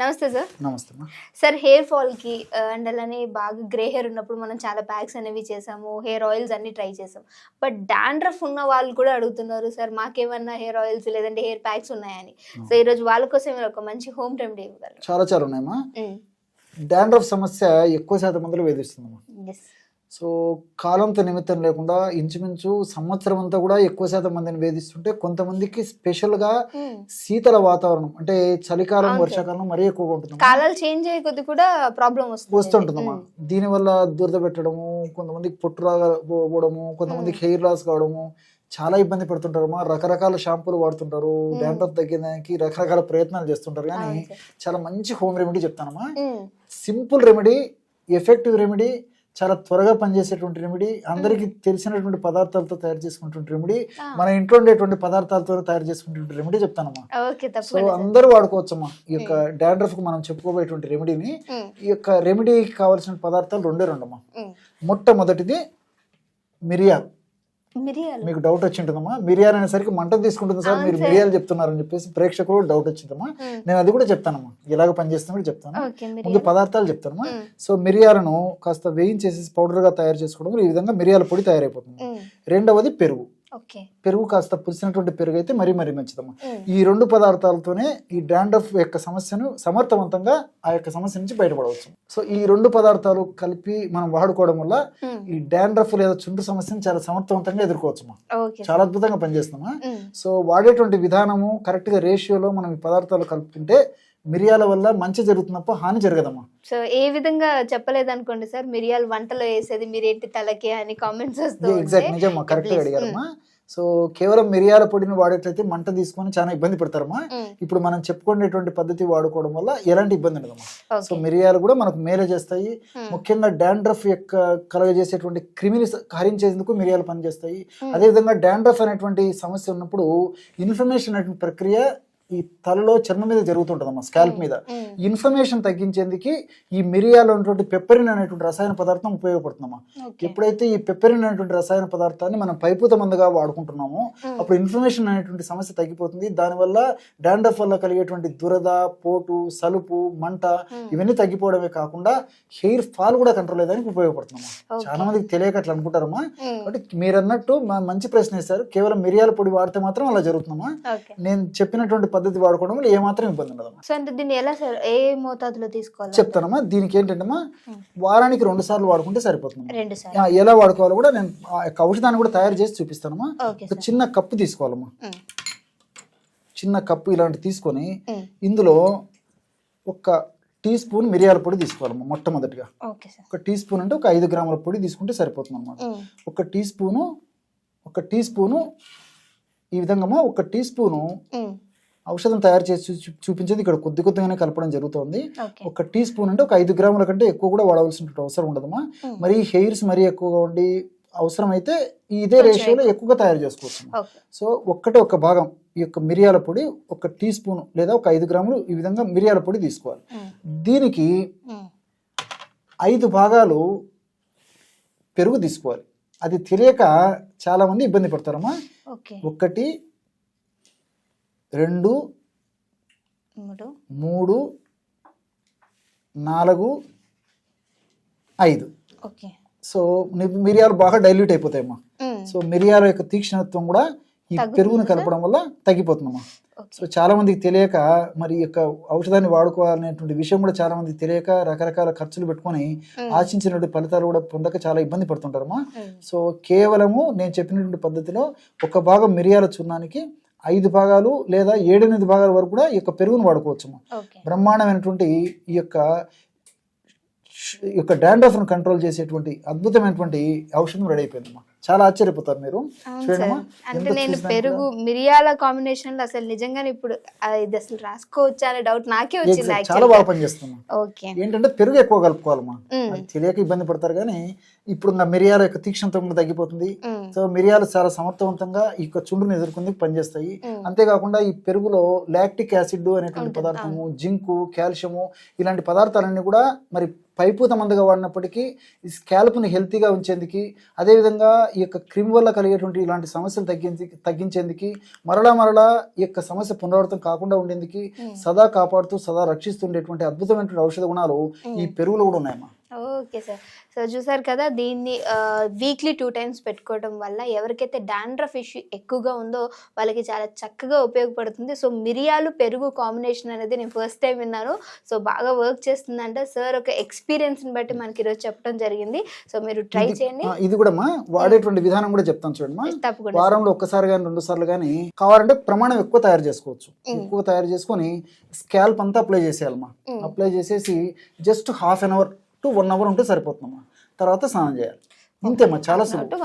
నమస్తే సార్. నమస్తే sir hair ఫాల్కి and అలానే బాగా గ్రే హెయిర్ ఉన్నప్పుడు మనం చాలా ప్యాక్స్ అనేవి చేసాము, హెయిర్ ఆయిల్స్ అన్ని ట్రై చేసాం. బట్ డాండ్రఫ్ ఉన్న వాళ్ళు కూడా అడుగుతున్నారు, సార్ మాకేమన్నా హెయిర్ ఆయిల్స్ లేదంటే హెయిర్ ప్యాక్స్ ఉన్నాయని. సో ఈ రోజు వాళ్ళ కోసం మీరు ఒక మంచి హోమ్ రెమెడీ ఇవ్వగలరు? చాలా ఉన్నాయమ్మా. డాండ్రఫ్ సమస్య ఎక్కువ శాతం మందిలో వేధిస్తుందమ్మా. సో కాలంతో నిమిత్తం లేకుండా ఇంచుమించు సంవత్సరం అంతా కూడా ఎక్కువ శాతం మందిని వేధిస్తుంటే, కొంతమందికి స్పెషల్ గా శీతల వాతావరణం అంటే చలికాలం వర్షాకాలం మరీ ఎక్కువగా ఉంటుంది. కాలాలు చేంజ్ అయ్యే కొద్ది కూడా ప్రాబ్లం వస్తుంటుందమ్మా. దీనివల్ల దురద పెట్టడము, కొంతమందికి పొట్టు రాకపోవడము, కొంతమందికి హెయిర్ లాస్ కావడము, చాలా ఇబ్బంది పడుతుంటారమ్మా. రకరకాల షాంపూలు వాడుతుంటారు, డాండ్రఫ్ తగ్గడానికి రకరకాల ప్రయత్నాలు చేస్తుంటారు. కానీ చాలా మంచి హోమ్ రెమెడీ చెప్తానమ్మా. సింపుల్ రెమెడీ, ఎఫెక్టివ్ రెమెడీ, చాలా త్వరగా పనిచేసేటువంటి రెమెడీ, అందరికి తెలిసినటువంటి పదార్థాలతో తయారు చేసుకున్నటువంటి రెమెడీ, మన ఇంట్లో ఉండేటువంటి పదార్థాలతో తయారు చేసుకునేటువంటి రెమెడీ చెప్తానమ్మా. సో అందరూ వాడుకోవచ్చమ్మా. ఈ యొక్క డాండ్రఫ్ కు మనం చెప్పుకోబోయేటువంటి రెమెడీని. ఈ యొక్క రెమెడీకి కావాల్సిన పదార్థాలు రెండమ్మా. మొట్టమొదటిది మిరియాలు. మీకు డౌట్ వచ్చి ఉంటుందమ్మా, మిరియాలు అనేసరికి మంట తీసుకుంటుంది సార్, మీరు మిరియాలు చెప్తున్నారని చెప్పేసి ప్రేక్షకులు డౌట్ వచ్చిందమ్మా. నేను అది కూడా చెప్తానమ్మా, ఎలాగ పనిచేస్తుందో కూడా చెప్తాను. ముందు పదార్థాలు చెప్తానమ్మా. సో మిరియాలను కాస్త వేయించేసి పౌడర్ గా తయారు చేసుకోవడం, ఈ విధంగా మిరియాల పొడి తయారైపోతుంది. రెండవది పెరుగు. పెరుగు కాస్త పులిసినటువంటి పెరుగు అయితే మరీ మంచిదమ్మా. ఈ రెండు పదార్థాలతోనే ఈ డాండ్రఫ్ యొక్క సమస్యను సమర్థవంతంగా ఆ యొక్క సమస్య నుంచి బయటపడవచ్చు. సో ఈ రెండు పదార్థాలు కలిపి మనం వాడుకోవడం వల్ల ఈ డాండ్రఫ్ లేదా చుండ్రు సమస్యను చాలా సమర్థవంతంగా ఎదుర్కోవచ్చమ్మా. చాలా అద్భుతంగా పనిచేస్తామా. సో వాడేటువంటి విధానము కరెక్ట్ గా రేషియోలో మనం ఈ పదార్థాలు కలుపుకుంటే మిరియాల వల్ల మంచి జరుగుతున్నప్ప హాని జరగదమ్మా. సో ఏ విధంగా చెప్పలేదు అనుకోండి సార్, మిరియాలు వంటలో వేసేది మీరేంటి తలకి అని కామెంట్స్ వస్తాయి. ఎగ్జాక్ట్ నిజమ్మా, కరెక్ట్ గా అడిగారమ్మా. సో కేవలం మిరియాల పొడిని వాడేట్లయితే మంట తీసుకొని చాలా ఇబ్బంది పడతారమ్మా. ఇప్పుడు మనం చెప్పుకునేటువంటి పద్ధతి వాడుకోవడం వల్ల ఎలాంటి ఇబ్బంది ఉండదమ్మా. సో మిరియాలు కూడా మనకు మేలు చేస్తాయి. ముఖ్యంగా డాండ్రఫ్ యొక్క కలగజేసేటువంటి క్రిమిని హరించేందుకు మిరియాలు పనిచేస్తాయి. అదేవిధంగా డాండ్రఫ్ అనేటువంటి సమస్య ఉన్నప్పుడు ఇన్ఫ్లమేషన్ అనేటువంటి ప్రక్రియ ఈ తలలో చర్మం మీద జరుగుతుంటదమ్మా, స్కాల్ప్ మీద. ఇన్ఫ్లమేషన్ తగ్గించేందుకు ఈ మిరియాలో ఉన్నటువంటి పెప్పరిన్ అనేటువంటి రసాయన పదార్థం ఉపయోగపడుతుందమ్మా. ఎప్పుడైతే ఈ పెప్పరిన్ అనేటువంటి రసాయన పదార్థాన్ని మనం పైపూత మందుగా వాడుకుంటున్నామో అప్పుడు ఇన్ఫ్లమేషన్ అనేటువంటి సమస్య తగ్గిపోతుంది. దానివల్ల డాండ్రఫ్ వల్ల కలిగేటువంటి దురద, పోటు, సలుపు, మంట ఇవన్నీ తగ్గిపోవడమే కాకుండా హెయిర్ ఫాల్ కూడా కంట్రోల్ అయ్యేదానికి ఉపయోగపడుతుందమ్మా. చాలా మందికి తెలియక అట్లా అనుకుంటారమ్మా. కాబట్టి మీరు అన్నట్టు మంచి ప్రశ్న వేశారు. కేవలం మిరియాల పొడి వాడితే మాత్రం అలా జరుగుతుందమ్మా. నేను చెప్పినటువంటి పద్ధతి వాడుకోవడం వల్ల ఏమాత్రం ఇబ్బంది ఉండదు. సో అంటే దీన్ని ఎలా సార్, ఏ మోతాదులో తీసుకోవాలి చెప్తానమ్మా. దీనికి ఏంటంటే వారానికి 2 సార్లు వాడుకుంటే సరిపోతుంది. ఎలా వాడుకోవాలో కూడా నేను ఔషధాన్ని కూడా తయారు చేసి చూపిస్తానమ్మా. ఒక చిన్న కప్పు తీసుకోవాలమ్మా. చిన్న కప్పు ఇలాంటి తీసుకొని ఇందులో 1 టీ స్పూన్ మిరియాల పొడి తీసుకోవాలమ్మా. మొట్టమొదటిగా 1 టీ స్పూన్ అంటే ఒక 5 గ్రాముల పొడి తీసుకుంటే సరిపోతుంది అనమాట. 1 టీ స్పూను ఈ విధంగా 1 టీ స్పూను ఔషధం తయారు చేసి చూపించేది ఇక్కడ కొద్దిగానే కలపడం జరుగుతుంది. 1 టీ స్పూన్ అంటే ఒక 5 గ్రాముల కంటే ఎక్కువ కూడా వాడవలసిన అవసరం ఉండదమ్మా. మరి హెయిర్స్ మరీ ఎక్కువగా ఉండి అవసరమైతే ఇదే రేషియోలో ఎక్కువగా తయారు చేసుకోవచ్చు. సో ఒక భాగం ఈ యొక్క మిరియాల పొడి 1 టీ స్పూన్ లేదా ఒక 5 గ్రాములు ఈ విధంగా మిరియాల పొడి తీసుకోవాలి. దీనికి 5 భాగాలు పెరుగు తీసుకోవాలి. అది తెలియక చాలా మంది ఇబ్బంది పడతారమ్మా. 1 2 3 4 5. సో మిరియాలు బాగా డైల్యూట్ అయిపోతాయమ్మా. సో మిరియాల యొక్క తీక్షణత్వం కూడా ఈ పెరుగును కలపడం వల్ల తగ్గిపోతుందమ్మా. సో చాలా మందికి తెలియక మరి యొక్క ఔషధాన్ని వాడుకోవాలనేటువంటి విషయం కూడా చాలా మందికి తెలియక రకరకాల ఖర్చులు పెట్టుకొని ఆశించినటువంటి ఫలితాలు కూడా పొందక చాలా ఇబ్బంది పడుతుంటారమ్మా. సో కేవలము నేను చెప్పినటువంటి పద్ధతిలో 1 భాగం మిరియాల చూర్ణానికి 5 భాగాలు లేదా 7-8 భాగాల వరకు కూడా ఈ యొక్క పెరుగును వాడుకోవచ్చు. బ్రహ్మాండమైనటువంటి ఈ యొక్క డాండ్రఫ్ ను కంట్రోల్ చేసేటువంటి అద్భుతమైనటువంటి ఔషధం రెడీ అయిపోయిందమ్మా. చాలా ఆశ్చర్యపోతారు మీరు. అంటే నేను పెరుగు మిరియాల కాంబినేషన్ లో అసలు నిజంగానే ఇప్పుడు ఇది అసలు రాసుకోవచ్చా అనే డౌట్ నాకే వచ్చింది. చాలా బాగా పనిచేస్తుంది. ఏంటంటే పెరుగు ఎక్కువ కలుపుకోవాలమ్మా. తెలియక ఇబ్బంది పడతారు. కానీ ఇప్పుడు మిరియాల యొక్క తీక్షణత్వం కూడా తగ్గిపోతుంది. సో మిరియాలు చాలా సమర్థవంతంగా ఈ చుండ్రుని ఎదుర్కొందుకు పనిచేస్తాయి. అంతేకాకుండా ఈ పెరుగులో లాక్టిక్ యాసిడ్ అనేటువంటి పదార్థము, జింకు, కాల్షియము ఇలాంటి పదార్థాలన్నీ కూడా మరి పైపూత మందుగా వాడినప్పటికీ ఈ స్కాల్ప్ని హెల్తీగా ఉంచేందుకు, అదేవిధంగా ఈ యొక్క క్రిమి వల్ల కలిగేటువంటి ఇలాంటి సమస్యలు తగ్గించేందుకు మరలా ఈ యొక్క సమస్య పునరావృతం కాకుండా ఉండేందుకు సదా కాపాడుతూ సదా రక్షిస్తుండేటువంటి అద్భుతమైనటువంటి ఔషధ గుణాలు ఈ పెరుగులో కూడా ఉన్నాయమ్మా. Okay sir. సో చూసారు కదా, దీన్ని వీక్లీ 2 times పెట్టుకోవడం వల్ల ఎవరికైతే డాండ్రఫ్ ఇష్యూ ఎక్కువగా ఉందో వాళ్ళకి చాలా చక్కగా ఉపయోగపడుతుంది. సో మిరియాలు పెరుగు కాంబినేషన్ అనేది నేను ఫస్ట్ టైం విన్నాను. సో బాగా వర్క్ చేస్తుందంట. సార్ ఒక ఎక్స్పీరియన్స్ని బట్టి మనకి ఈరోజు చెప్పడం జరిగింది. సో మీరు ట్రై చేయండి. ఇది కూడా వాడేటువంటి విధానం కూడా చెప్తాను చూడండి. తప్పకుండా వారంలో ఒక్కసారి కానీ 2 సార్లు కానీ కావాలంటే ప్రమాణం ఎక్కువ తయారు చేసుకోవచ్చు. ఎక్కువ తయారు చేసుకొని స్కాల్ప్ అంతా అప్లై చేసేయాలమ్మా. అప్లై చేసేసి జస్ట్ 1/2 hour to 1 hour ఉంటే సరిపోతుందమ్మా. తర్వాత స్నానం చేయాలి. అంతేమ్మా, చాలా సులభం.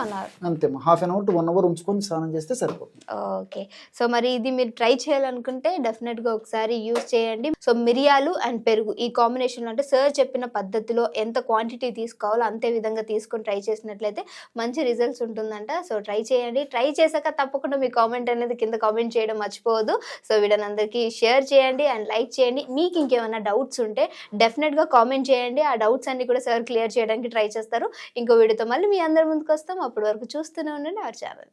అంతేమ్మా, 1/2 hour to 1 hour ఉంచుకొని స్నానం చేస్తే సరిపోతుంది. ఓకే. సో మరి ఇది మీరు ట్రై చేయాలనుకుంటే డెఫినెట్గా ఒకసారి యూజ్ చేయండి. సో మిరియాలు అండ్ పెరుగు ఈ కాంబినేషన్లో అంటే సార్ చెప్పిన పద్ధతిలో ఎంత క్వాంటిటీ తీసుకోవాలో అంతే విధంగా తీసుకొని ట్రై చేసినట్లయితే మంచి రిజల్ట్స్ ఉంటుందంట. సో ట్రై చేయండి. ట్రై చేశాక తప్పకుండా మీ కామెంట్ అనేది కింద కామెంట్ చేయడం మర్చిపోవద్దు. సో వీడియోని అందరికీ షేర్ చేయండి అండ్ లైక్ చేయండి. మీకు ఇంకేమైనా డౌట్స్ ఉంటే డెఫినెట్గా కామెంట్ చేయండి. ఆ డౌట్స్ అన్ని కూడా సార్ క్లియర్ చేయడానికి ట్రై చేస్తారు. ఇంకో వీడియోతో మళ్ళీ మీ అందరి ముందుకు వస్తాం. అప్పటి వరకు చూస్తూనే ఉండండి అవర్ ఛానల్.